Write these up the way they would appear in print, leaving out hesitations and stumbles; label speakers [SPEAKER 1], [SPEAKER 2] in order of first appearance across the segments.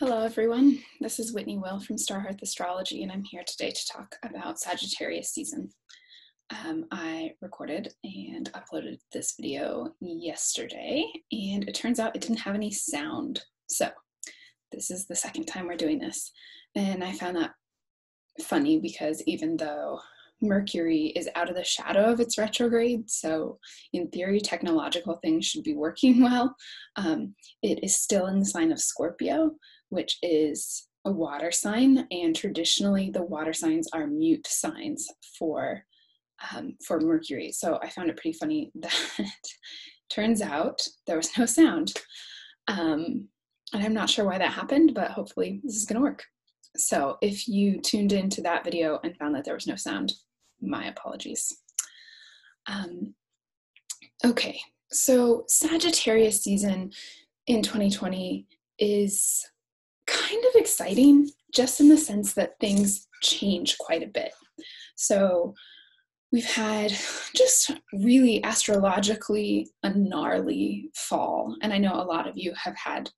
[SPEAKER 1] Hello everyone, this is Whitney Will from Starhearth Astrology, and I'm here today to talk about Sagittarius season. I recorded and uploaded this video yesterday, and it turns out it didn't have any sound. So this is the second time we're doing this, and I found that funny because even though Mercury is out of the shadow of its retrograde, so in theory technological things should be working well, it is still in the sign of Scorpio, which is a water sign, and traditionally the water signs are mute signs for Mercury. So I found it pretty funny that turns out there was no sound. And I'm not sure why that happened, but hopefully this is gonna work. So if you tuned into that video and found that there was no sound, my apologies. Okay, so Sagittarius season in 2020 is kind of exciting, just in the sense that things change quite a bit. So we've had just really astrologically a gnarly fall. And I know a lot of you have had,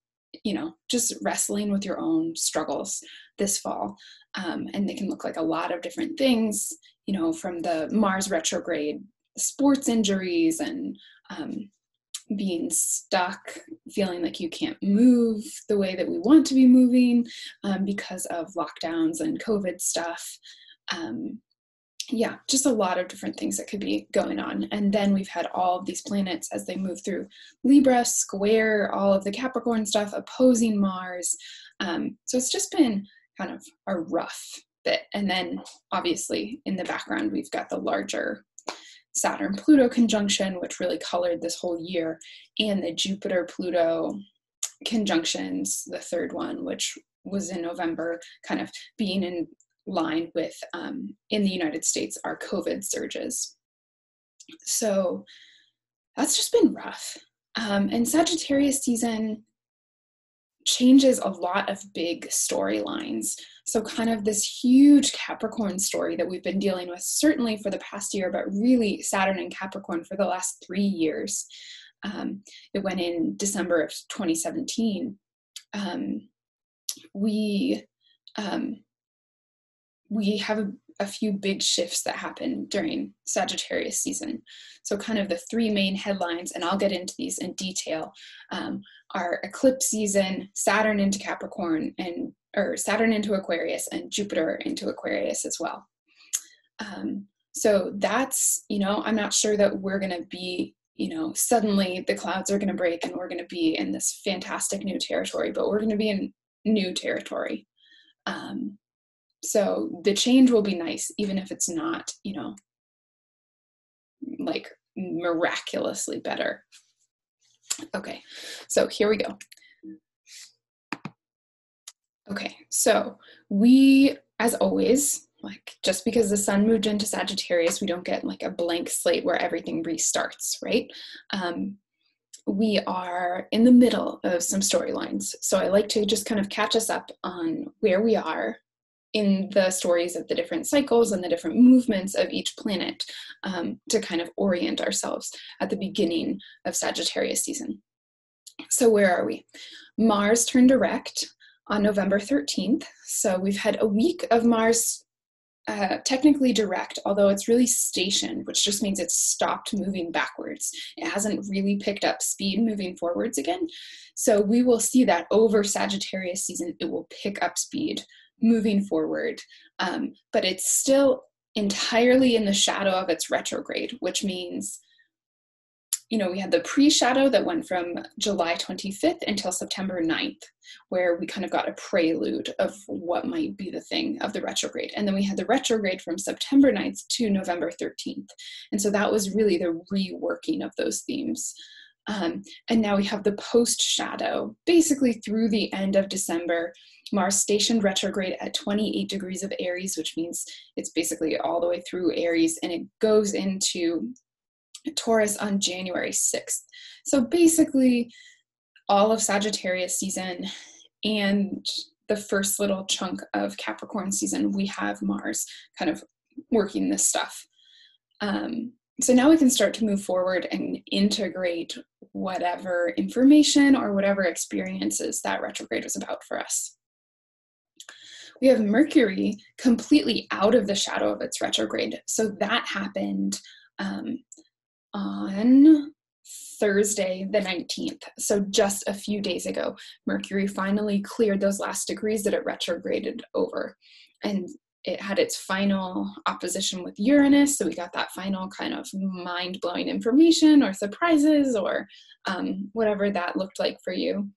[SPEAKER 1] just wrestling with your own struggles this fall. And they can look like a lot of different things, from the Mars retrograde, sports injuries, and being stuck, feeling like you can't move the way that we want to be moving because of lockdowns and COVID stuff. Just a lot of different things that could be going on. And then we've had all of these planets as they move through Libra, square, all of the Capricorn stuff, opposing Mars. So it's just been kind of a rough bit. And then obviously in the background, we've got the larger Saturn-Pluto conjunction, which really colored this whole year, and the Jupiter-Pluto conjunctions, the third one, which was in November, kind of being in line with, in the United States, our COVID surges. So that's just been rough. And Sagittarius season changes a lot of big storylines. So kind of this huge Capricorn story that we've been dealing with, certainly for the past year, but really Saturn and Capricorn for the last 3 years. It went in December of 2017. We have a few big shifts that happen during Sagittarius season. So kind of the three main headlines, and I'll get into these in detail, are eclipse season, Saturn into Capricorn, or Saturn into Aquarius, and Jupiter into Aquarius as well. So that's, I'm not sure that we're going to be, suddenly the clouds are going to break and we're going to be in this fantastic new territory, but we're going to be in new territory. So the change will be nice, even if it's not, like miraculously better. Okay, so here we go. Okay, so we, as always, like just because the sun moved into Sagittarius, we don't get like a blank slate where everything restarts, right? We are in the middle of some storylines. So I like to just kind of catch us up on where we are in the stories of the different cycles and the different movements of each planet, to kind of orient ourselves at the beginning of Sagittarius season. So where are we? Mars turned direct on November 13th. So we've had a week of Mars technically direct, although it's really stationed, which just means it's stopped moving backwards. It hasn't really picked up speed moving forwards again. So we will see that over Sagittarius season, it will pick up speed moving forward, but it's still entirely in the shadow of its retrograde, which means, we had the pre-shadow that went from July 25th until September 9th, where we kind of got a prelude of what might be the thing of the retrograde. And then we had the retrograde from September 9th to November 13th. And so that was really the reworking of those themes. And now we have the post-shadow, basically through the end of December. Mars stationed retrograde at 28 degrees of Aries, which means it's basically all the way through Aries, and it goes into Taurus on January 6th. So basically all of Sagittarius season and the first little chunk of Capricorn season, we have Mars kind of working this stuff. So now we can start to move forward and integrate whatever information or whatever experiences that retrograde was about for us. We have Mercury completely out of the shadow of its retrograde. So that happened on Thursday, the 19th. So just a few days ago, Mercury finally cleared those last degrees that it retrograded over. And it had its final opposition with Uranus. So we got that final kind of mind-blowing information or surprises or whatever that looked like for you.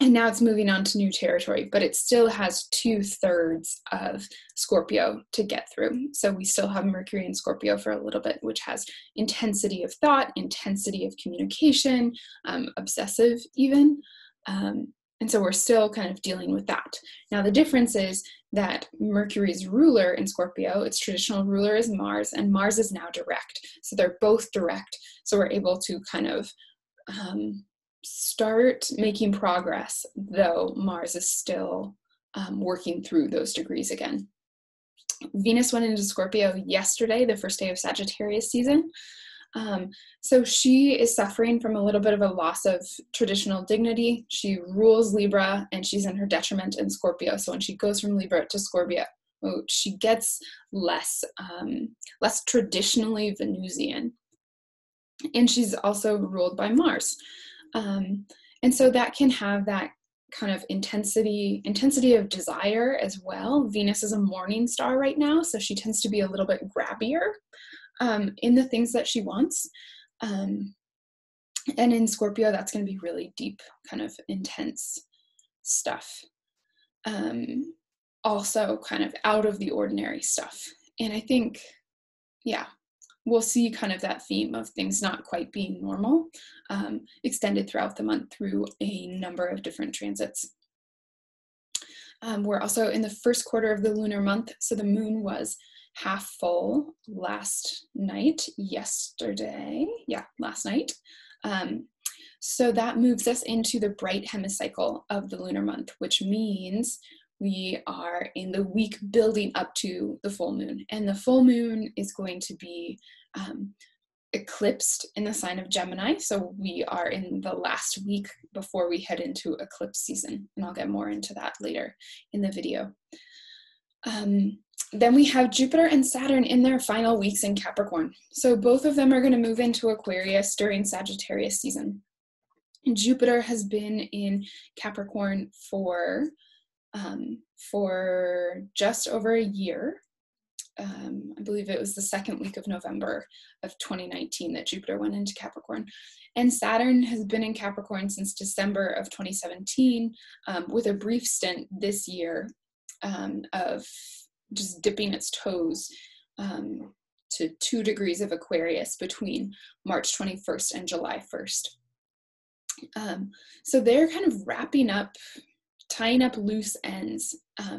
[SPEAKER 1] And now it's moving on to new territory, but it still has 2/3 of Scorpio to get through. So we still have Mercury in Scorpio for a little bit, which has intensity of thought, intensity of communication, obsessive even. And so we're still kind of dealing with that. Now the difference is that Mercury's ruler in Scorpio, its traditional ruler is Mars, and Mars is now direct. So they're both direct. So we're able to kind of start making progress, though Mars is still working through those degrees again. Venus went into Scorpio yesterday, the first day of Sagittarius season. So she is suffering from a little bit of a loss of traditional dignity. She rules Libra and she's in her detriment in Scorpio. So when she goes from Libra to Scorpio, she gets less traditionally Venusian. And she's also ruled by Mars. And so that can have that kind of intensity of desire as well. Venus is a morning star right now, so she tends to be a little bit grabbier in the things that she wants. And in Scorpio, that's going to be really deep, kind of intense stuff. Also kind of out of the ordinary stuff. And I think, yeah, we'll see kind of that theme of things not quite being normal extended throughout the month through a number of different transits. We're also in the first quarter of the lunar month, so the moon was half full last night. So that moves us into the bright hemicycle of the lunar month, which means we are in the week building up to the full moon. And the full moon is going to be eclipsed in the sign of Gemini. So we are in the last week before we head into eclipse season. And I'll get more into that later in the video. Then we have Jupiter and Saturn in their final weeks in Capricorn. So both of them are going to move into Aquarius during Sagittarius season. And Jupiter has been in Capricorn for just over a year. I believe it was the second week of November of 2019 that Jupiter went into Capricorn. And Saturn has been in Capricorn since December of 2017, with a brief stint this year of just dipping its toes to 2 degrees of Aquarius between March 21st and July 1st. So they're kind of wrapping up, tying up loose ends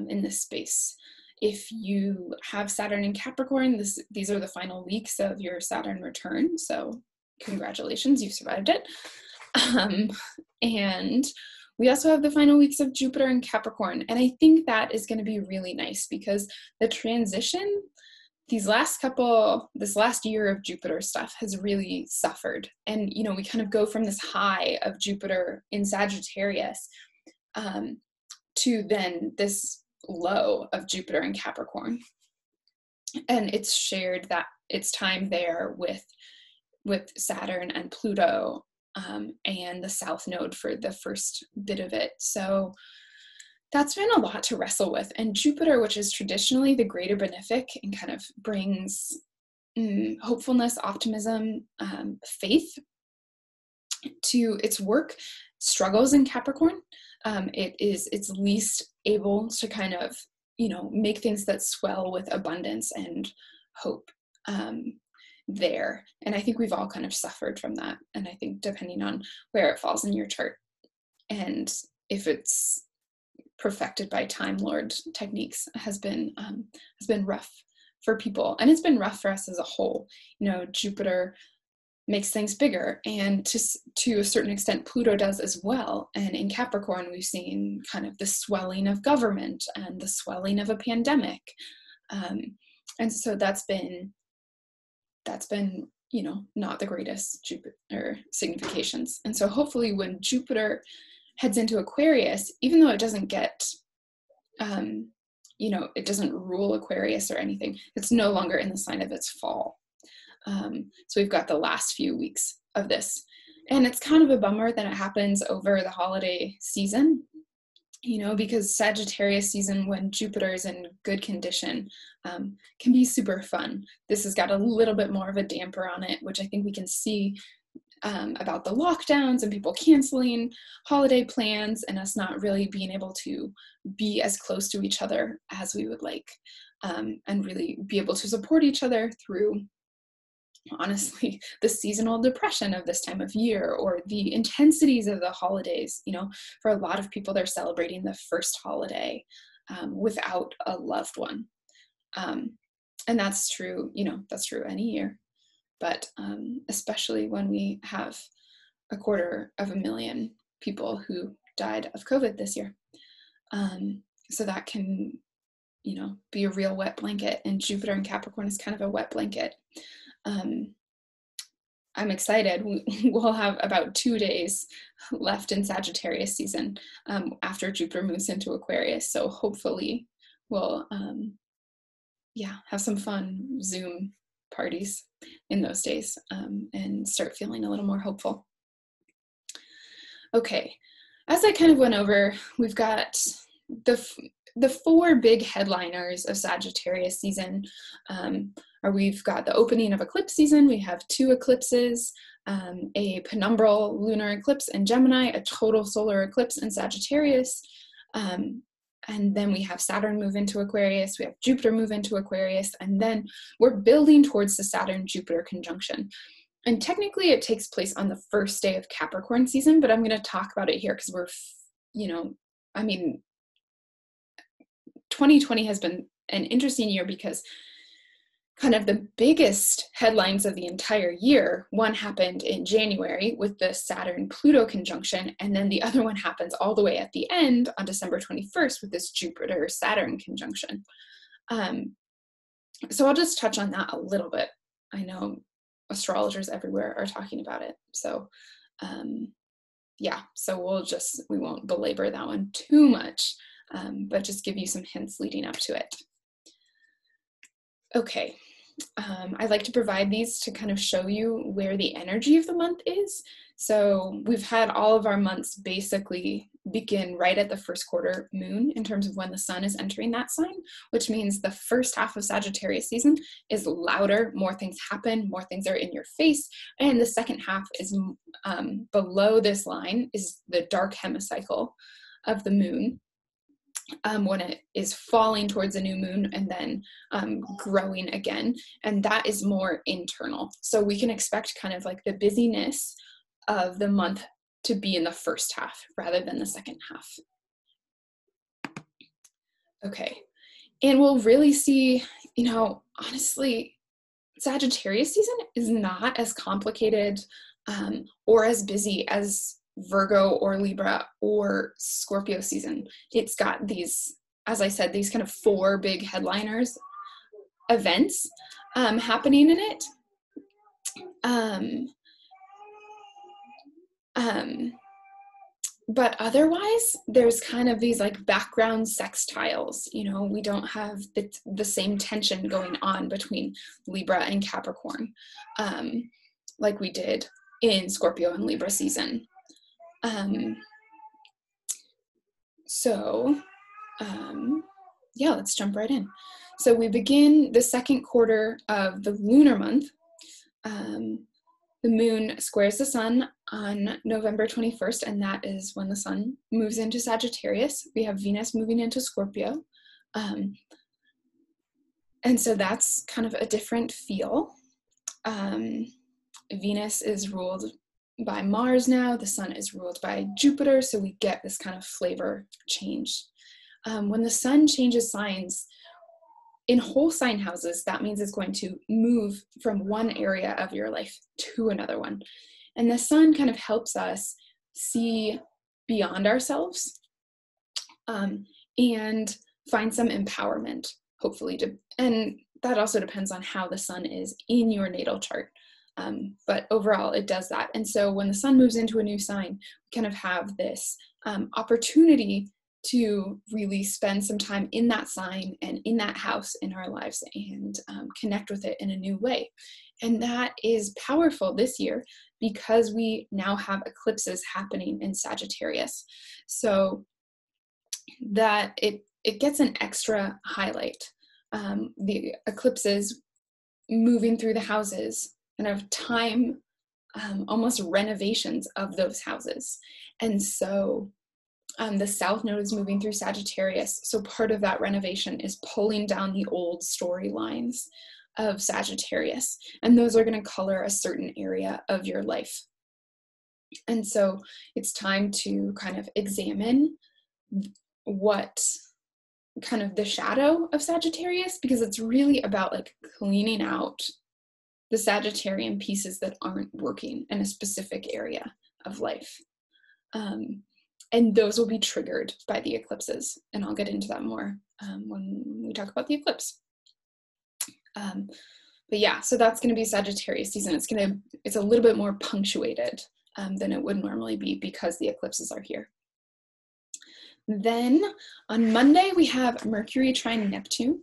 [SPEAKER 1] in this space. If you have Saturn in Capricorn, these are the final weeks of your Saturn return. So congratulations, you've survived it. And we also have the final weeks of Jupiter in Capricorn. And I think that is going to be really nice because the transition, this last year of Jupiter stuff has really suffered. And, we kind of go from this high of Jupiter in Sagittarius to then this low of Jupiter in Capricorn. And it's shared that its time there with Saturn and Pluto and the South Node for the first bit of it. So that's been a lot to wrestle with. And Jupiter, which is traditionally the greater benefic and kind of brings hopefulness, optimism, faith to its work, struggles in Capricorn. It's least able to kind of, make things that swell with abundance and hope there. And I think we've all kind of suffered from that. And I think depending on where it falls in your chart and if it's perfected by Time Lord techniques has been rough for people. And it's been rough for us as a whole. Jupiter makes things bigger, and to a certain extent Pluto does as well. And in Capricorn we've seen kind of the swelling of government and the swelling of a pandemic, and so that's been not the greatest Jupiter significations. And so hopefully when Jupiter heads into Aquarius, even though it doesn't get, it doesn't rule Aquarius or anything, it's no longer in the sign of its fall. So we've got the last few weeks of this. And it's kind of a bummer that it happens over the holiday season, because Sagittarius season, when Jupiter is in good condition, can be super fun. This has got a little bit more of a damper on it, which I think we can see about the lockdowns and people canceling holiday plans and us not really being able to be as close to each other as we would like, and really be able to support each other through, honestly, the seasonal depression of this time of year, or the intensities of the holidays. For a lot of people, they're celebrating the first holiday without a loved one. And that's true, that's true any year, but especially when we have 250,000 people who died of COVID this year. So that can, be a real wet blanket, and Jupiter in Capricorn is kind of a wet blanket. I'm excited. We'll have about 2 days left in Sagittarius season after Jupiter moves into Aquarius. So hopefully we'll have some fun Zoom parties in those days and start feeling a little more hopeful. Okay, as I kind of went over, we've got the 4 big headliners of Sagittarius season. We've got the opening of eclipse season. We have 2 eclipses, a penumbral lunar eclipse in Gemini, a total solar eclipse in Sagittarius. And then we have Saturn move into Aquarius. We have Jupiter move into Aquarius. And then we're building towards the Saturn-Jupiter conjunction. And technically it takes place on the first day of Capricorn season, but I'm going to talk about it here because 2020 has been an interesting year because kind of the biggest headlines of the entire year, one happened in January with the Saturn-Pluto conjunction, and then the other one happens all the way at the end on December 21st with this Jupiter-Saturn conjunction. So I'll just touch on that a little bit. I know astrologers everywhere are talking about it. So so we won't belabor that one too much, but just give you some hints leading up to it. Okay, I like to provide these to kind of show you where the energy of the month is. So we've had all of our months basically begin right at the first quarter moon in terms of when the sun is entering that sign, which means the first half of Sagittarius season is louder, more things happen, more things are in your face, and the second half is below this line is the dark hemicycle of the moon. When it is falling towards a new moon and then growing again. And that is more internal. So we can expect kind of like the busyness of the month to be in the first half rather than the second half. Okay. And we'll really see, honestly, Sagittarius season is not as complicated or as busy as Virgo or Libra or Scorpio season. It's got these, as I said, these kind of 4 big headliners events happening in it. But otherwise, there's kind of these like background sextiles. We don't have the same tension going on between Libra and Capricorn like we did in Scorpio and Libra season. Let's jump right in. So we begin the second quarter of the lunar month. The moon squares the sun on November 21st, and that is when the sun moves into Sagittarius. We have Venus moving into Scorpio. And so that's kind of a different feel. Venus is ruled by Mars now, the sun is ruled by Jupiter, so we get this kind of flavor change. When the sun changes signs in whole sign houses, that means it's going to move from one area of your life to another one. And the sun kind of helps us see beyond ourselves and find some empowerment, hopefully. And that also depends on how the sun is in your natal chart. But overall, it does that. And so when the sun moves into a new sign, we kind of have this opportunity to really spend some time in that sign and in that house in our lives and connect with it in a new way. And that is powerful this year because we now have eclipses happening in Sagittarius. So that it gets an extra highlight. The eclipses moving through the houses and of time, almost renovations of those houses. And so the South Node is moving through Sagittarius. So part of that renovation is pulling down the old storylines of Sagittarius. And those are going to color a certain area of your life. And so it's time to kind of examine what kind of the shadow of Sagittarius, because it's really about like cleaning out the Sagittarian pieces that aren't working in a specific area of life. And those will be triggered by the eclipses. And I'll get into that more when we talk about the eclipse. But yeah, so that's going to be Sagittarius season. It's a little bit more punctuated than it would normally be because the eclipses are here. Then on Monday, we have Mercury trine Neptune.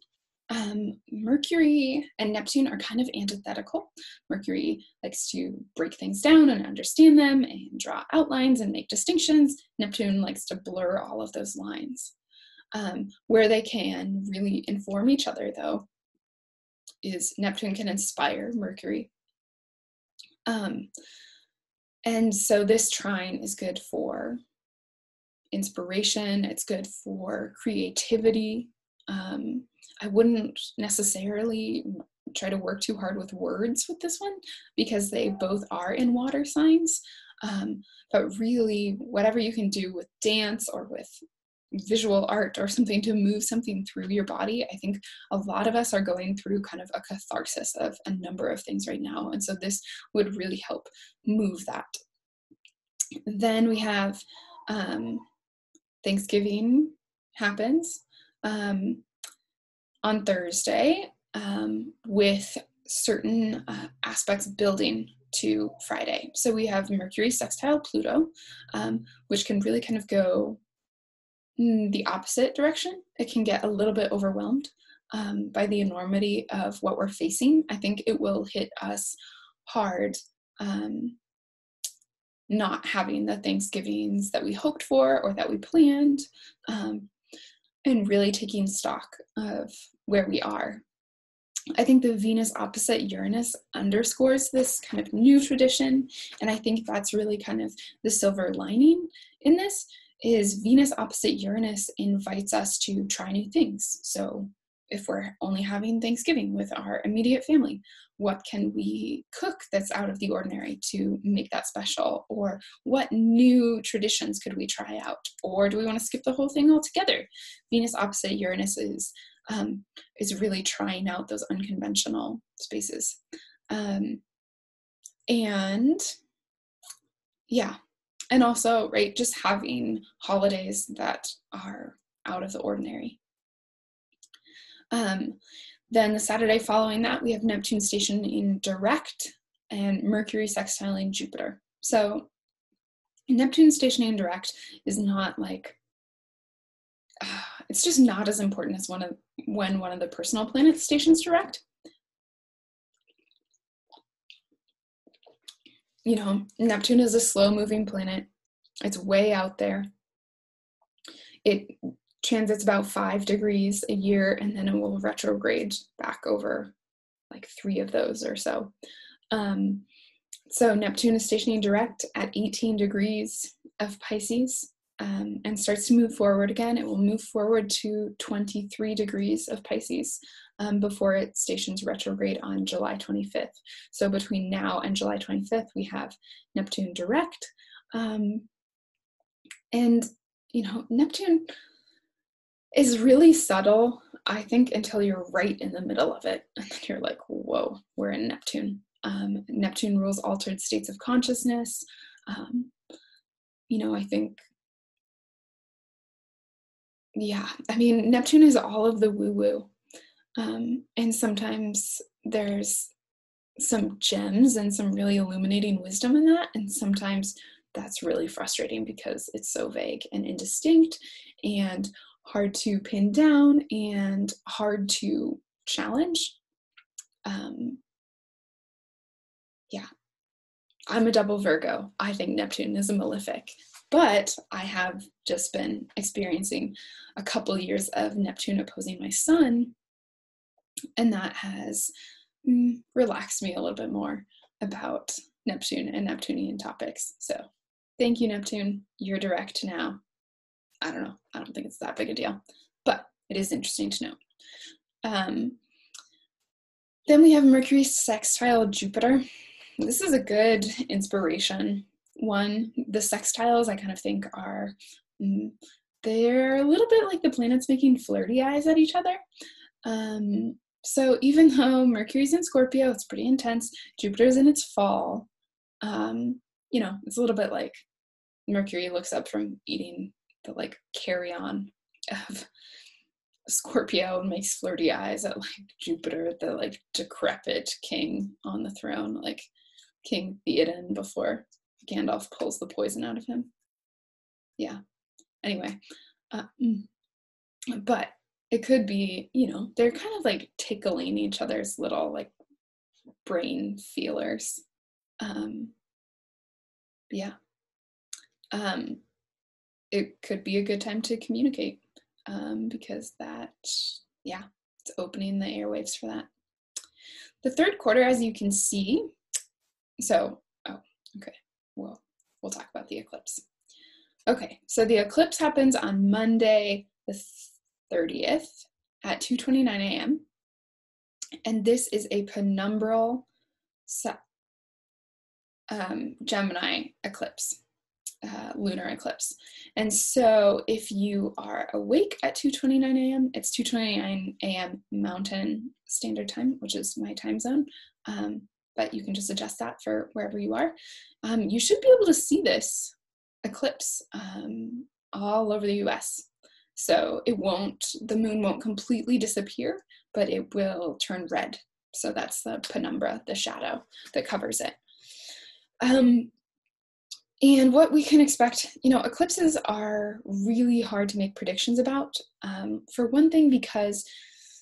[SPEAKER 1] Mercury and Neptune are kind of antithetical. Mercury likes to break things down and understand them and draw outlines and make distinctions. Neptune likes to blur all of those lines. Where they can really inform each other, though, is Neptune can inspire Mercury. And so this trine is good for inspiration. It's good for creativity. I wouldn't necessarily try to work too hard with words with this one because they both are in water signs. But really, whatever you can do with dance or with visual art or something to move something through your body, I think a lot of us are going through kind of a catharsis of a number of things right now. And so this would really help move that. Then we have Thanksgiving happens on Thursday with certain aspects building to Friday. So we have Mercury sextile Pluto, which can really kind of go the opposite direction. It can get a little bit overwhelmed by the enormity of what we're facing. I think it will hit us hard not having the Thanksgivings that we hoped for or that we planned, and really taking stock of where we are. I think the Venus opposite Uranus underscores this kind of new tradition, and I think that's really kind of the silver lining in this, is Venus opposite Uranus invites us to try new things. So if we're only having Thanksgiving with our immediate family, what can we cook that's out of the ordinary to make that special? Or what new traditions could we try out? Or do we want to skip the whole thing altogether? Venus opposite Uranus is really trying out those unconventional spaces. And yeah, and also, right, just having holidays that are out of the ordinary. Then the Saturday following that, we have Neptune stationed in direct and Mercury sextiling Jupiter. So Neptune stationing in direct is not like, it's just not as important as when one of the personal planets stations direct. You know, Neptune is a slow moving planet. It's way out there. It transits about 5 degrees a year, and then it will retrograde back over like 3 of those or so. So Neptune is stationing direct at 18 degrees of Pisces and starts to move forward again. It will move forward to 23 degrees of Pisces before it stations retrograde on July 25th. So between now and July 25th, we have Neptune direct. And, you know, Neptune is really subtle, I think, until you're right in the middle of it. And then you're like, whoa, we're in Neptune. Neptune rules altered states of consciousness. You know, I think, yeah, I mean, Neptune is all of the woo-woo. And sometimes there's some gems and some really illuminating wisdom in that. And sometimes that's really frustrating because it's so vague and indistinct and hard to pin down and hard to challenge. Yeah, I'm a double Virgo. I think Neptune is a malefic, but I have just been experiencing a couple years of Neptune opposing my sun, and that has relaxed me a little bit more about Neptune and Neptunian topics. So thank you, Neptune. You're direct now. I don't know. I don't think it's that big a deal, but it is interesting to note. Then we have Mercury sextile Jupiter. This is a good inspiration one. The sextiles I kind of think are, they're a little bit like the planets making flirty eyes at each other. So even though Mercury's in Scorpio, it's pretty intense. Jupiter's in its fall. You know, it's a little bit like Mercury looks up from eating the like carry-on of Scorpio and makes flirty eyes at like Jupiter, the like decrepit king on the throne, like King Theoden before Gandalf pulls the poison out of him. Yeah. Anyway, but it could be, you know, they're kind of like tickling each other's little like brain feelers. Yeah. It could be a good time to communicate because that, yeah, it's opening the airwaves for that. The third quarter, as you can see, so, oh, okay, well, we'll talk about the eclipse. Okay, so the eclipse happens on Monday, the 30th at 2:29 a.m. And this is a penumbral Gemini eclipse, lunar eclipse. And so if you are awake at 2:29 a.m., it's 2:29 a.m. Mountain Standard Time, which is my time zone. But you can just adjust that for wherever you are. You should be able to see this eclipse all over the US. So the moon won't completely disappear, but it will turn red. So that's the penumbra, the shadow that covers it. And what we can expect, you know, eclipses are really hard to make predictions about. For one thing, because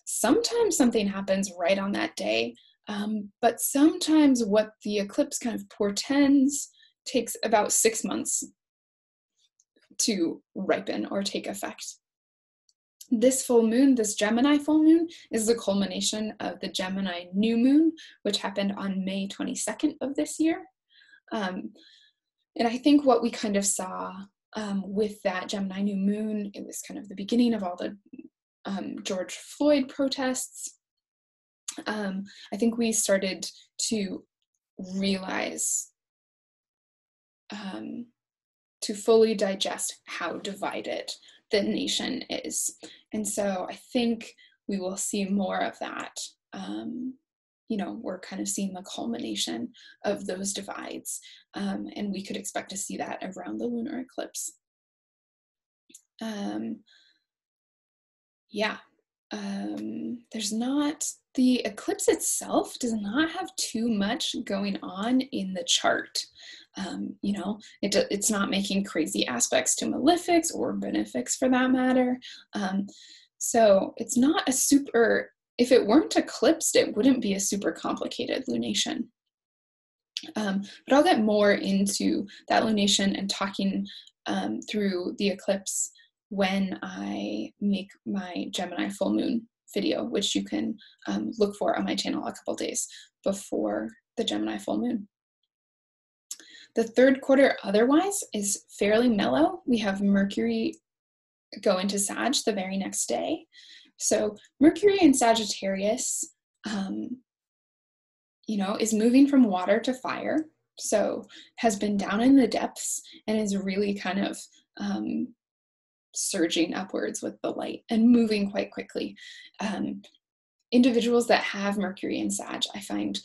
[SPEAKER 1] sometimes something happens right on that day, but sometimes what the eclipse kind of portends takes about 6 months to ripen or take effect. This full moon, this Gemini full moon, is the culmination of the Gemini new moon, which happened on May 22nd of this year. And I think what we kind of saw with that Gemini new moon, it was kind of the beginning of all the George Floyd protests. I think we started to realize, to fully digest how divided the nation is. And so I think we will see more of that. You know, we're kind of seeing the culmination of those divides, and we could expect to see that around the lunar eclipse. Yeah, there's not, the eclipse itself does not have too much going on in the chart. You know, it's not making crazy aspects to malefics or benefics for that matter. So it's not a super, if it weren't eclipsed, it wouldn't be a super complicated lunation. But I'll get more into that lunation and talking through the eclipse when I make my Gemini full moon video, which you can look for on my channel a couple days before the Gemini full moon. The third quarter otherwise is fairly mellow. We have Mercury go into Sag the very next day. So Mercury in Sagittarius, you know, is moving from water to fire. So has been down in the depths and is really kind of surging upwards with the light and moving quite quickly. Individuals that have Mercury in Sag, I find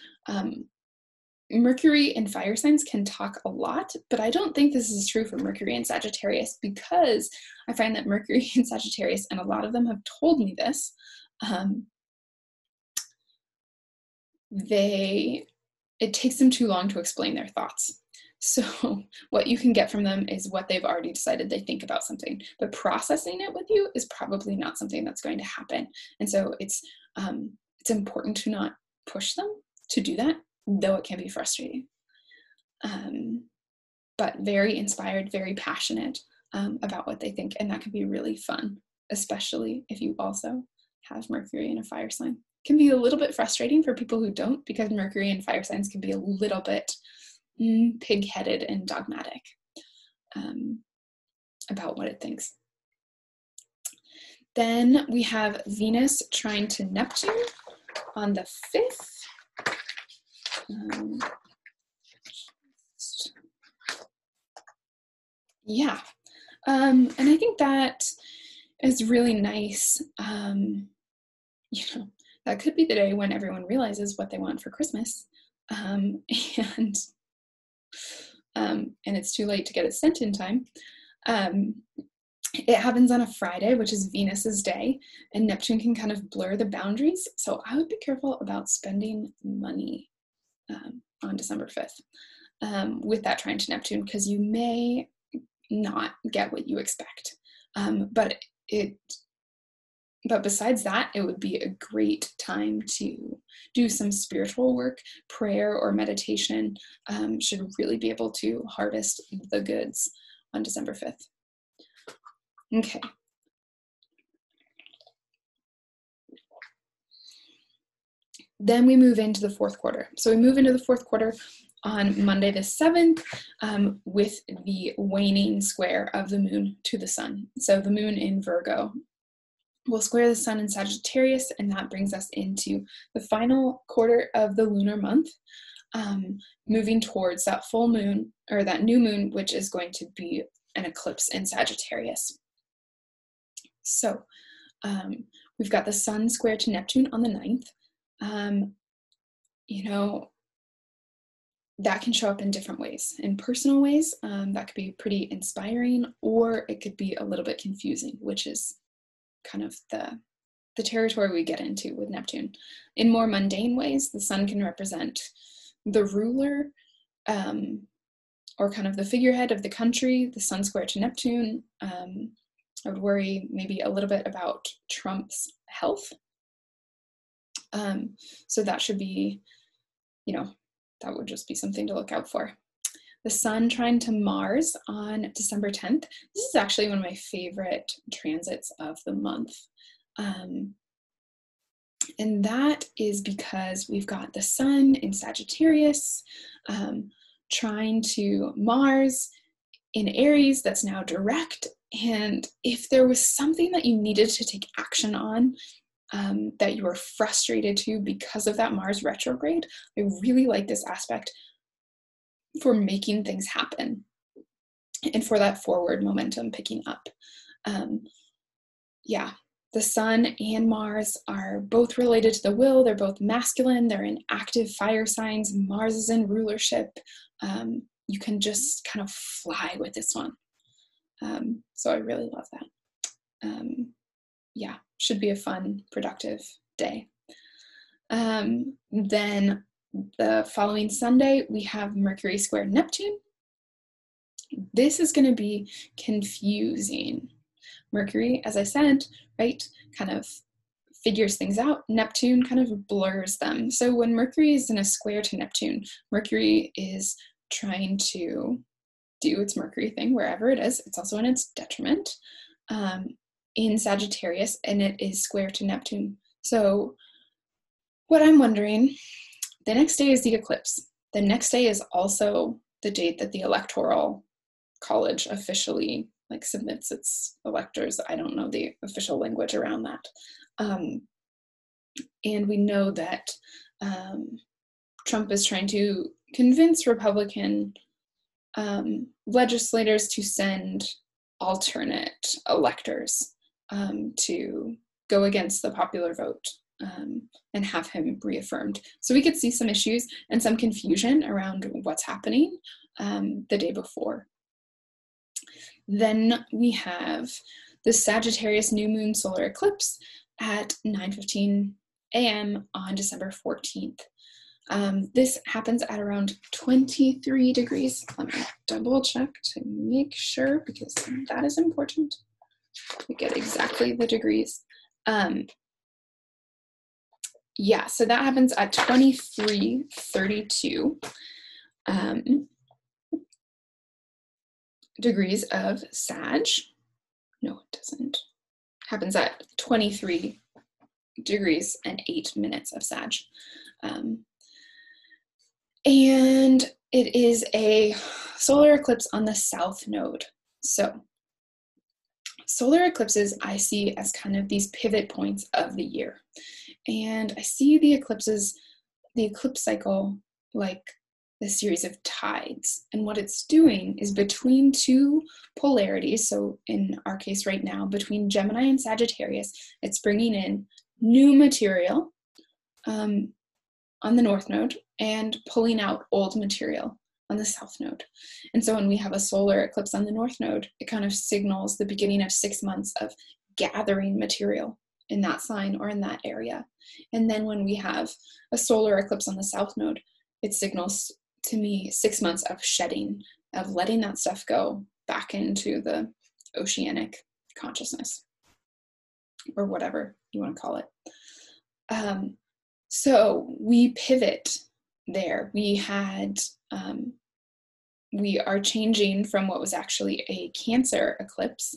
[SPEAKER 1] Mercury in fire signs can talk a lot, but I don't think this is true for Mercury in Sagittarius, because I find that Mercury in Sagittarius, and a lot of them have told me this, they it takes them too long to explain their thoughts. So what you can get from them is what they've already decided they think about something, but processing it with you is probably not something that's going to happen. And so it's important to not push them to do that, though it can be frustrating. But very inspired, very passionate about what they think, and that can be really fun, especially if you also have Mercury in a fire sign. It can be a little bit frustrating for people who don't, because Mercury in fire signs can be a little bit pig-headed and dogmatic about what it thinks. Then we have Venus trine to Neptune on the 5th. Yeah, and I think that is really nice. That could be the day when everyone realizes what they want for Christmas, and it's too late to get it sent in time. It happens on a Friday, which is Venus's day, and Neptune can kind of blur the boundaries. So I would be careful about spending money on December 5th with that trine to Neptune, because you may not get what you expect. But besides that, it would be a great time to do some spiritual work. Prayer or meditation should really be able to harvest the goods on December 5th. Okay. Then we move into the 4th quarter. So we move into the 4th quarter on Monday the 7th with the waning square of the moon to the sun. So the moon in Virgo will square the sun in Sagittarius, and that brings us into the final quarter of the lunar month, moving towards that full moon, or that new moon, which is going to be an eclipse in Sagittarius. So we've got the sun square to Neptune on the 9th. That can show up in different ways. In personal ways, that could be pretty inspiring, or it could be a little bit confusing, which is kind of the territory we get into with Neptune. In more mundane ways, the sun can represent the ruler, or kind of the figurehead of the country. The sun square to Neptune, I would worry maybe a little bit about Trump's health. So that should be, that would just be something to look out for. The sun trine to Mars on December 10th. This is actually one of my favorite transits of the month. And that is because we've got the sun in Sagittarius, trine to Mars in Aries that's now direct. And if there was something that you needed to take action on, that you were frustrated to because of that Mars retrograde, I really like this aspect for making things happen and for that forward momentum picking up. The sun and Mars are both related to the will. They're both masculine. They're in active fire signs. Mars is in rulership. You can just kind of fly with this one. So I really love that. Should be a fun, productive day. Then the following Sunday, we have Mercury square Neptune. This is going to be confusing. Mercury, as I said, right, kind of figures things out. Neptune kind of blurs them. So when Mercury is in a square to Neptune, Mercury is trying to do its Mercury thing wherever it is. It's also in its detriment in Sagittarius, and it is square to Neptune. So what I'm wondering, the next day is the eclipse. The next day is also the date that the Electoral College officially submits its electors. I don't know the official language around that. And we know that Trump is trying to convince Republican legislators to send alternate electors to go against the popular vote and have him reaffirmed. So we could see some issues and some confusion around what's happening the day before. Then we have the Sagittarius new moon solar eclipse at 9:15 a.m. on December 14th. This happens at around 23 degrees. Let me double check to make sure, because that is important. We get exactly the degrees. Yeah, so that happens at 23:32 degrees of Sag. No, it doesn't. Happens at 23 degrees and 8 minutes of Sag. And it is a solar eclipse on the south node. So solar eclipses I see as kind of these pivot points of the year. And I see the eclipses, the eclipse cycle, like the series of tides. And what it's doing is between two polarities, so in our case right now, between Gemini and Sagittarius, it's bringing in new material on the north node and pulling out old material on the south node. And so when we have a solar eclipse on the north node, it kind of signals the beginning of 6 months of gathering material in that sign or in that area. And then when we have a solar eclipse on the south node, it signals to me 6 months of shedding, of letting that stuff go back into the oceanic consciousness, or whatever you want to call it. So we pivot there. We are changing from what was actually a Cancer eclipse.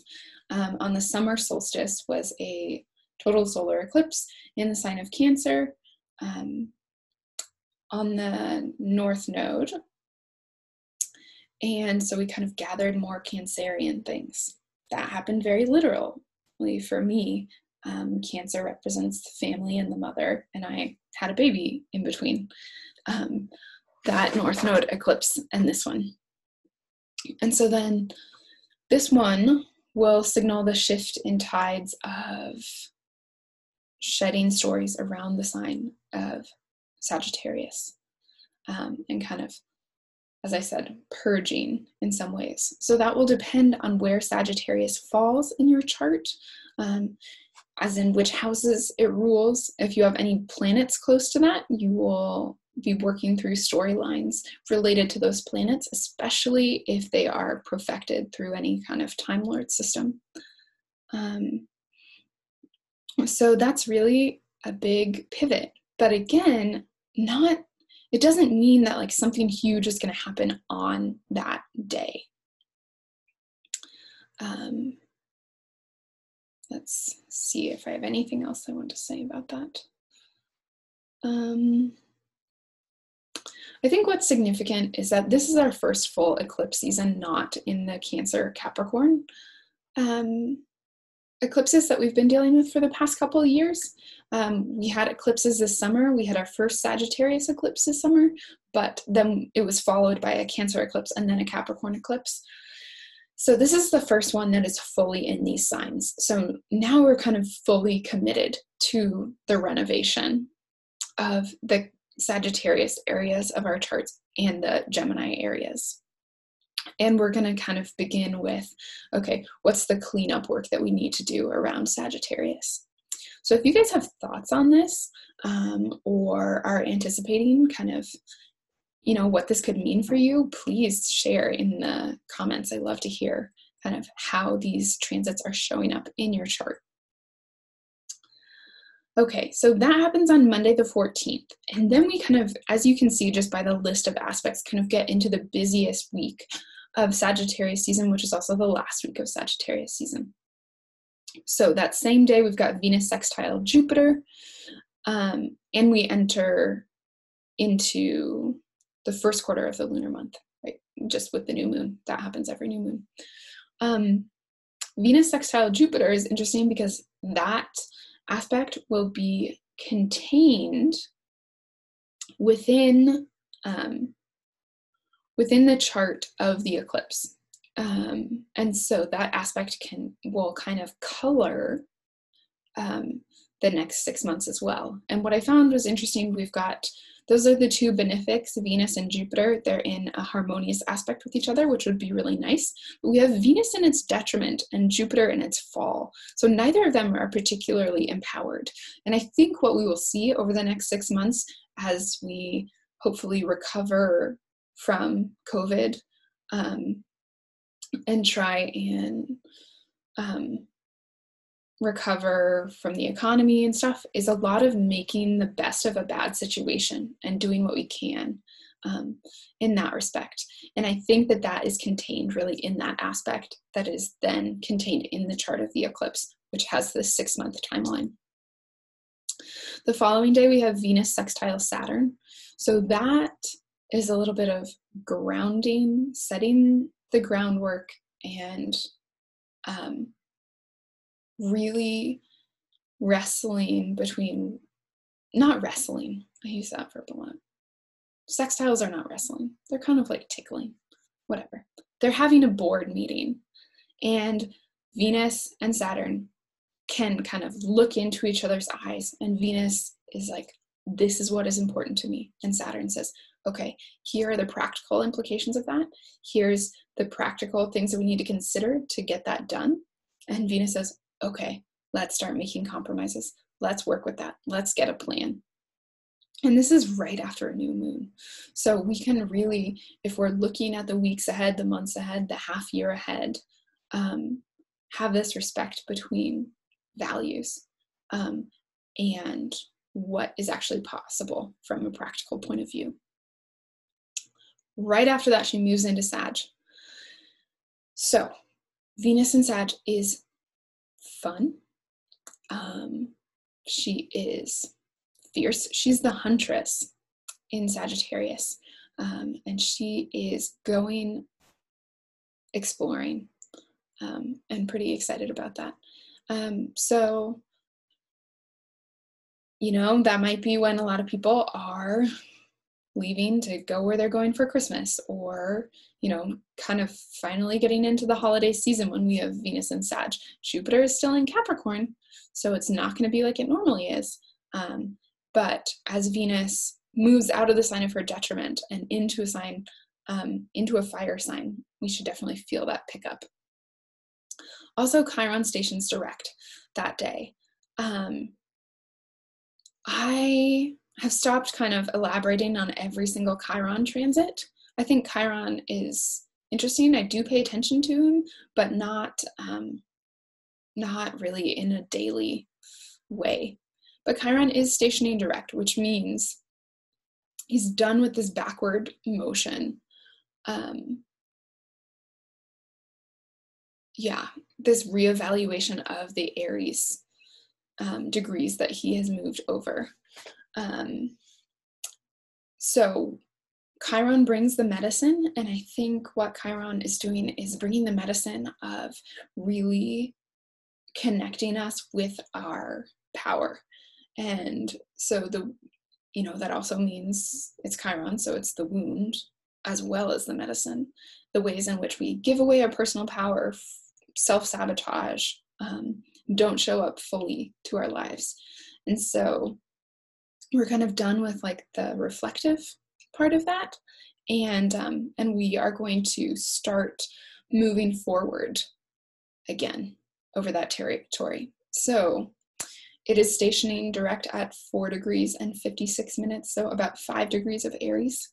[SPEAKER 1] On the summer solstice was a total solar eclipse in the sign of Cancer on the north node. And so we kind of gathered more Cancerian things. That happened very literally for me. Cancer represents the family and the mother, and I had a baby in between that north node eclipse and this one. And so then this one will signal the shift in tides of shedding stories around the sign of Sagittarius, and kind of, as I said, purging in some ways. So that will depend on where Sagittarius falls in your chart, as in which houses it rules. If you have any planets close to that, you will be working through storylines related to those planets, especially if they are profected through any kind of Time Lord system. So that's really a big pivot. But again, it doesn't mean that like something huge is going to happen on that day. Let's see if I have anything else I want to say about that. I think what's significant is that this is our first full eclipse season, not in the Cancer Capricorn eclipses that we've been dealing with for the past couple of years. We had eclipses this summer. We had our first Sagittarius eclipse this summer, but then it was followed by a Cancer eclipse and then a Capricorn eclipse. So this is the first one that is fully in these signs. So now we're kind of fully committed to the renovation of the Sagittarius areas of our charts and the Gemini areas. And we're going to kind of begin with, okay, what's the cleanup work that we need to do around Sagittarius? So if you guys have thoughts on this, or are anticipating kind of, what this could mean for you, please share in the comments. I love to hear kind of how these transits are showing up in your chart. Okay, so that happens on Monday the 14th. And then we kind of, as you can see just by the list of aspects, kind of get into the busiest week of Sagittarius season, which is also the last week of Sagittarius season. So that same day, we've got Venus sextile Jupiter, and we enter into the first quarter of the lunar month, right? Just with the new moon. That happens every new moon. Venus sextile Jupiter is interesting because that aspect will be contained within the chart of the eclipse. And so that aspect will kind of color the next 6 months as well. And what I found was interesting, those are the two benefics, Venus and Jupiter. They're in a harmonious aspect with each other, which would be really nice. But we have Venus in its detriment and Jupiter in its fall. So neither of them are particularly empowered. And I think what we will see over the next 6 months as we hopefully recover from COVID, and try and recover from the economy and stuff, is a lot of making the best of a bad situation and doing what we can in that respect. And I think that that is contained really in that aspect that is then contained in the chart of the eclipse, which has this 6-month timeline. The following day, we have Venus sextile Saturn. So that is a little bit of grounding, setting the groundwork, and really wrestling between, not wrestling, I use that verb a lot. Sextiles are not wrestling. They're kind of like tickling, whatever. They're having a board meeting, and Venus and Saturn can kind of look into each other's eyes, and Venus is like, this is what is important to me. And Saturn says, okay, here are the practical implications of that. Here's the practical things that we need to consider to get that done. And Venus says, okay, let's start making compromises. Let's work with that. Let's get a plan. And this is right after a new moon. So we can really, if we're looking at the weeks ahead, the months ahead, the half year ahead, have this respect between values and what is actually possible from a practical point of view. Right after that, she moves into Sag. So Venus in Sag is fun. She is fierce. She's the huntress in Sagittarius, and she is going exploring, and pretty excited about that. So, you know, that might be when a lot of people are leaving to go where they're going for Christmas, or, you know, kind of finally getting into the holiday season when we have Venus and Sag. Jupiter is still in Capricorn, so it's not going to be like it normally is. But as Venus moves out of the sign of her detriment and into a sign, into a fire sign, we should definitely feel that pickup. Also, Chiron stations direct that day. I have stopped kind of elaborating on every single Chiron transit. I think Chiron is interesting. I do pay attention to him, but not really in a daily way. But Chiron is stationing direct, which means he's done with this backward motion. This reevaluation of the Aries degrees that he has moved over. So Chiron brings the medicine, and I think what Chiron is doing is bringing the medicine of really connecting us with our power. And so that also means it's Chiron, so it's the wound as well as the medicine, the ways in which we give away our personal power, self-sabotage, don't show up fully to our lives. And so we're kind of done with like the reflective part of that, and we are going to start moving forward again over that territory. So it is stationing direct at 4 degrees and 56 minutes, so about 5 degrees of Aries.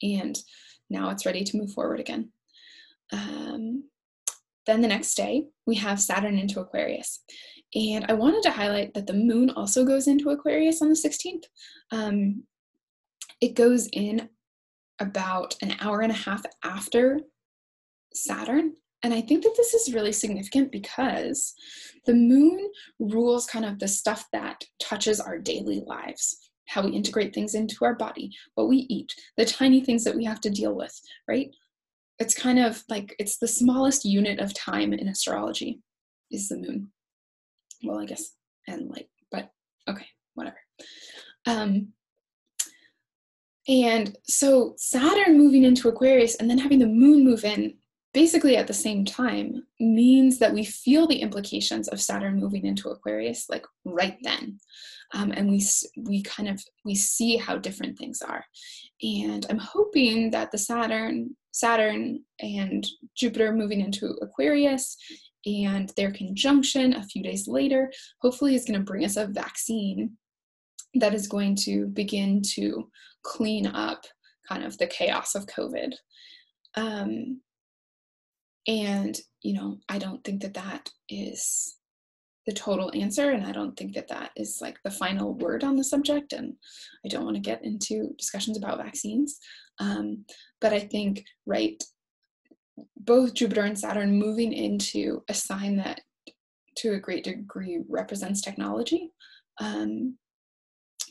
[SPEAKER 1] And now it's ready to move forward again. Then the next day, we have Saturn into Aquarius. And I wanted to highlight that the moon also goes into Aquarius on the 16th. It goes in about an hour and a half after Saturn. And I think that this is really significant because the moon rules kind of the stuff that touches our daily lives, how we integrate things into our body, what we eat, the tiny things that we have to deal with, right? It's kind of like, it's the smallest unit of time in astrology is the moon. Well, I guess, and light, but okay, whatever. And so Saturn moving into Aquarius and then having the moon move in basically at the same time means that we feel the implications of Saturn moving into Aquarius like right then. And we see how different things are. And I'm hoping that the Saturn and Jupiter moving into Aquarius and their conjunction a few days later, hopefully is going to bring us a vaccine that is going to begin to clean up kind of the chaos of COVID. And, you know, I don't think that that is the total answer, and I don't think that that is like the final word on the subject, and I don't want to get into discussions about vaccines. But I think, right, both Jupiter and Saturn moving into a sign that to a great degree represents technology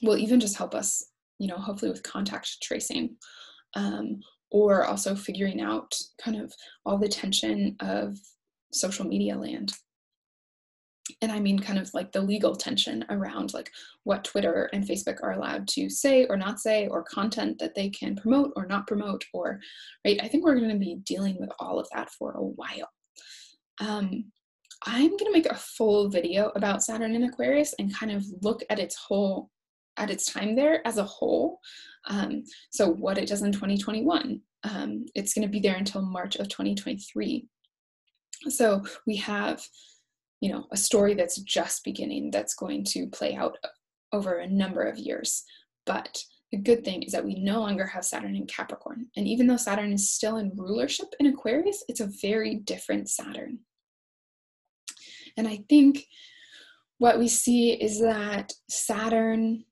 [SPEAKER 1] will even just help us, you know, hopefully with contact tracing, or also figuring out kind of all the tension of social media land. And I mean kind of like the legal tension around like what Twitter and Facebook are allowed to say or not say, or content that they can promote or not promote, or, right, I think we're going to be dealing with all of that for a while. I'm going to make a full video about Saturn in Aquarius and kind of look at its time there as a whole. So what it does in 2021, it's going to be there until March of 2023. So we have, you know, a story that's just beginning, that's going to play out over a number of years. But the good thing is that we no longer have Saturn in Capricorn. And even though Saturn is still in rulership in Aquarius, it's a very different Saturn. And I think what we see is that Saturn,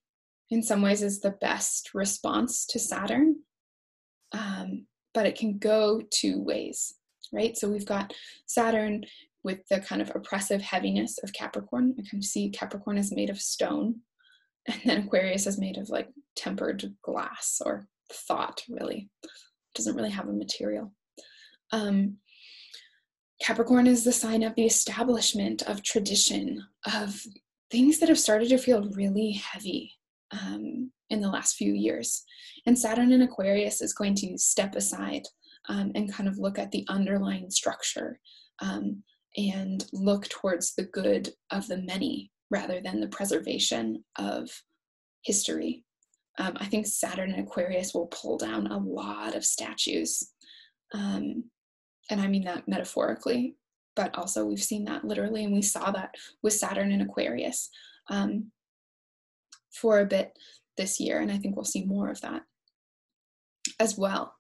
[SPEAKER 1] in some ways, is the best response to Saturn, but it can go two ways, right? So we've got Saturn with the kind of oppressive heaviness of Capricorn. I kind of see Capricorn is made of stone, and then Aquarius is made of like tempered glass or thought, really. It doesn't really have a material. Capricorn is the sign of the establishment, of tradition, of things that have started to feel really heavy in the last few years. And Saturn in Aquarius is going to step aside and kind of look at the underlying structure and look towards the good of the many rather than the preservation of history. I think Saturn in Aquarius will pull down a lot of statues. And I mean that metaphorically, but also we've seen that literally, and we saw that with Saturn in Aquarius for a bit this year, and I think we'll see more of that as well.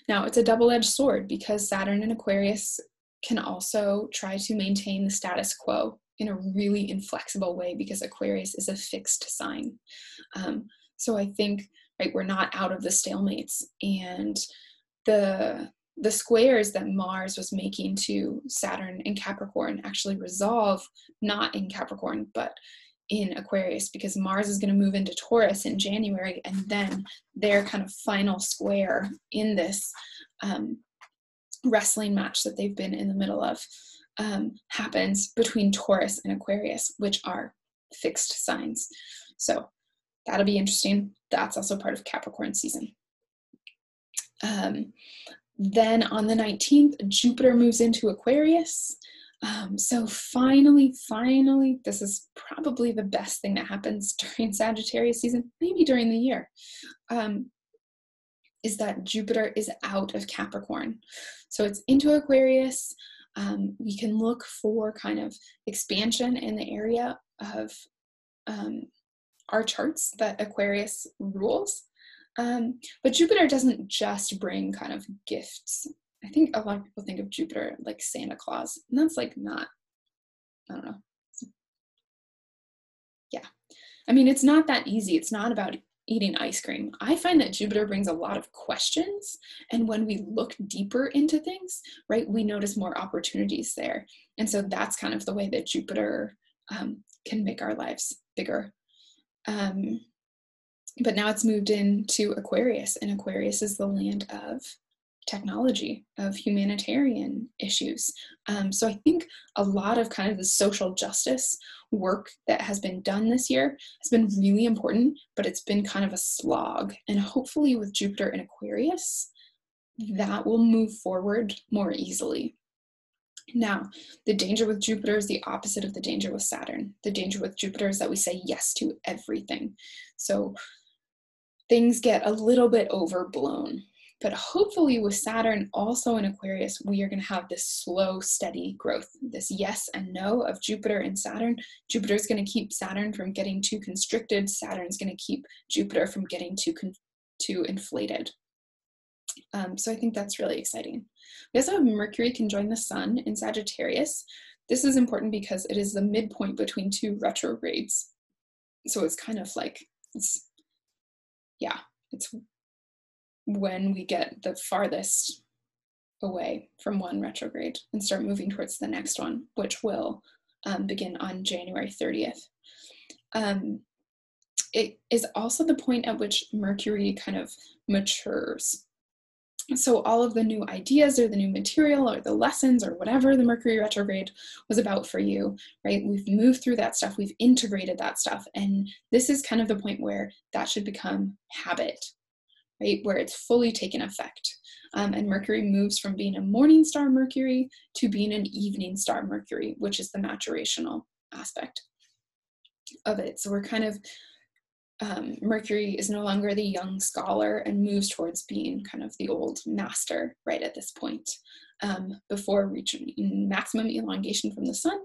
[SPEAKER 1] Now, it's a double-edged sword because Saturn in Aquarius can also try to maintain the status quo in a really inflexible way because Aquarius is a fixed sign. So I think, right, we're not out of the stalemates, and the squares that Mars was making to Saturn in Capricorn actually resolve not in Capricorn, but in Aquarius, because Mars is going to move into Taurus in January, and then their kind of final square in this wrestling match that they've been in the middle of happens between Taurus and Aquarius, which are fixed signs. So that'll be interesting. That's also part of Capricorn season. Then on the 19th, Jupiter moves into Aquarius. So finally, this is probably the best thing that happens during Sagittarius season, maybe during the year, is that Jupiter is out of Capricorn. So it's into Aquarius. We can look for kind of expansion in the area of our charts that Aquarius rules. But Jupiter doesn't just bring kind of gifts. I think a lot of people think of Jupiter like Santa Claus, and that's like not, I don't know. Yeah. I mean, it's not that easy. It's not about eating ice cream. I find that Jupiter brings a lot of questions, and when we look deeper into things, right, we notice more opportunities there. And so that's kind of the way that Jupiter can make our lives bigger. But now it's moved into Aquarius, and Aquarius is the land of technology, of humanitarian issues. So I think a lot of kind of the social justice work that has been done this year has been really important, but it's been kind of a slog. And hopefully with Jupiter in Aquarius, that will move forward more easily. Now, the danger with Jupiter is the opposite of the danger with Saturn. The danger with Jupiter is that we say yes to everything. So things get a little bit overblown. But hopefully with Saturn also in Aquarius, we are going to have this slow, steady growth, this yes and no of Jupiter and Saturn. Jupiter is going to keep Saturn from getting too constricted. Saturn is going to keep Jupiter from getting too inflated. So I think that's really exciting. We also have Mercury conjoin the Sun in Sagittarius. This is important because it is the midpoint between two retrogrades. So it's kind of like, it's when we get the farthest away from one retrograde and start moving towards the next one, which will begin on January 30th. It is also the point at which Mercury kind of matures. So all of the new ideas or the new material or the lessons or whatever the Mercury retrograde was about for you, right? We've moved through that stuff, we've integrated that stuff, and this is kind of the point where that should become habit, right? Where it's fully taken effect. And Mercury moves from being a morning star Mercury to being an evening star Mercury, which is the maturational aspect of it. So we're kind of, Mercury is no longer the young scholar and moves towards being kind of the old master right at this point, before reaching maximum elongation from the sun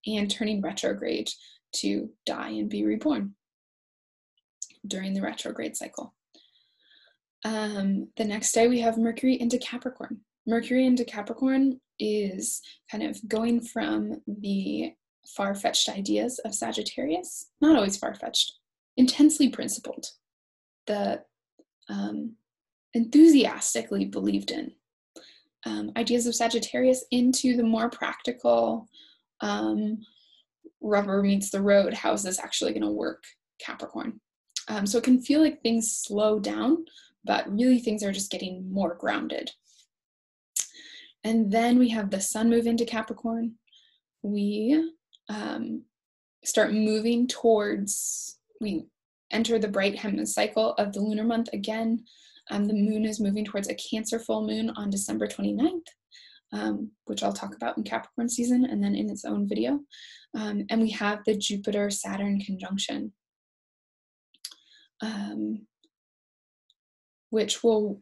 [SPEAKER 1] and turning retrograde to die and be reborn during the retrograde cycle. The next day we have Mercury into Capricorn. Mercury into Capricorn is kind of going from the far-fetched ideas of Sagittarius, not always far-fetched, intensely principled, the enthusiastically believed in ideas of Sagittarius into the more practical, rubber meets the road, how is this actually going to work, Capricorn. So it can feel like things slow down, but really things are just getting more grounded. And then we have the sun move into Capricorn. We start moving towards, we enter the bright cycle of the lunar month again. The moon is moving towards a Cancer full moon on December 29th, which I'll talk about in Capricorn season and then in its own video. And we have the Jupiter-Saturn conjunction, which will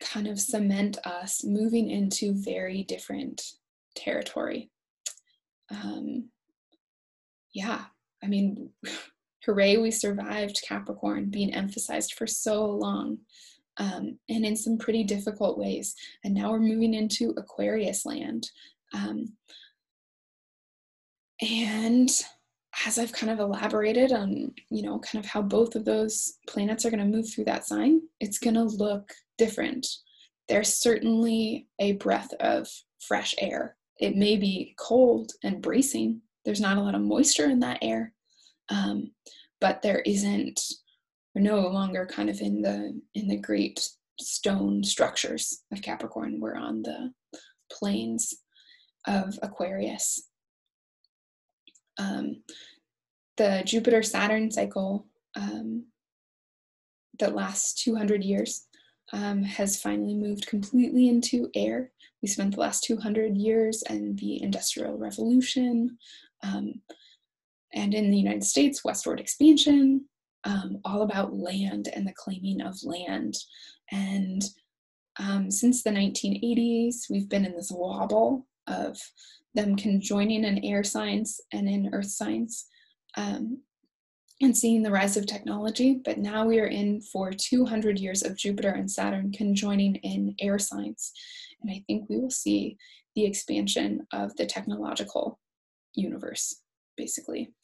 [SPEAKER 1] kind of cement us moving into very different territory. Yeah, I mean, hooray, we survived Capricorn being emphasized for so long, and in some pretty difficult ways. And now we're moving into Aquarius land. And as I've kind of elaborated on, kind of how both of those planets are going to move through that sign, it's going to look different. There's certainly a breath of fresh air. It may be cold and bracing. There's not a lot of moisture in that air, but we're no longer kind of in the great stone structures of Capricorn. We're on the plains of Aquarius. The Jupiter-Saturn cycle that lasts 200 years has finally moved completely into air. We spent the last 200 years in the Industrial Revolution, and in the United States, westward expansion, all about land and the claiming of land. And since the 1980s, we've been in this wobble of them conjoining in air signs and in earth signs, and seeing the rise of technology. But now we are in for 200 years of Jupiter and Saturn conjoining in air signs. And I think we will see the expansion of the technological universe, basically,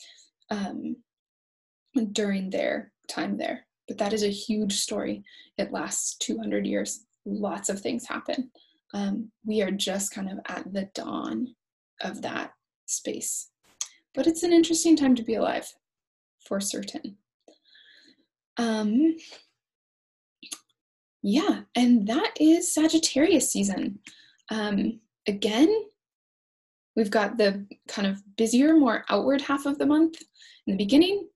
[SPEAKER 1] during their time there. But that is a huge story. It lasts 200 years. Lots of things happen. We are just kind of at the dawn of that space. But it's an interesting time to be alive, for certain. Yeah, and that is Sagittarius season. Again, we've got the kind of busier, more outward half of the month in the beginning,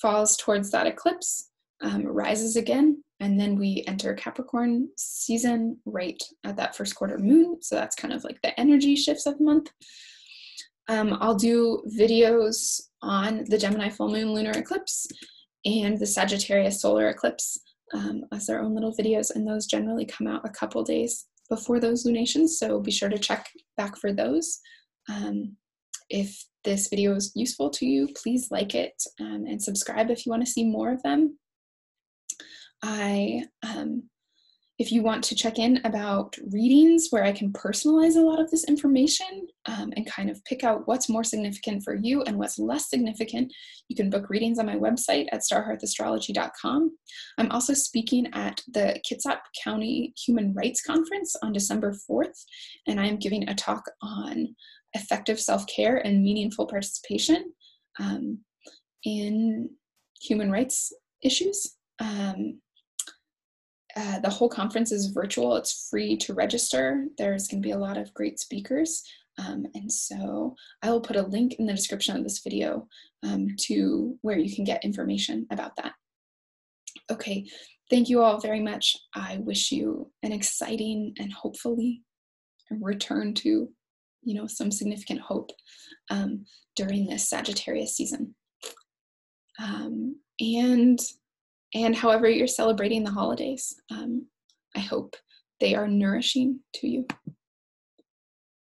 [SPEAKER 1] falls towards that eclipse, rises again, and then we enter Capricorn season right at that first quarter moon. So that's kind of like the energy shifts of the month. I'll do videos on the Gemini full moon lunar eclipse and the Sagittarius solar eclipse as their own little videos, and those generally come out a couple days before those lunations, so be sure to check back for those. If this video is useful to you, please like it and subscribe if you want to see more of them. If you want to check in about readings where I can personalize a lot of this information and kind of pick out what's more significant for you and what's less significant, you can book readings on my website at starheartastrology.com. I'm also speaking at the Kitsap County Human Rights Conference on December 4th, and I am giving a talk on effective self-care and meaningful participation in human rights issues. The whole conference is virtual. It's free to register. There's going to be a lot of great speakers. And so I will put a link in the description of this video to where you can get information about that. Okay, thank you all very much. I wish you an exciting and hopefully a return to, some significant hope during this Sagittarius season. And however you're celebrating the holidays, I hope they are nourishing to you.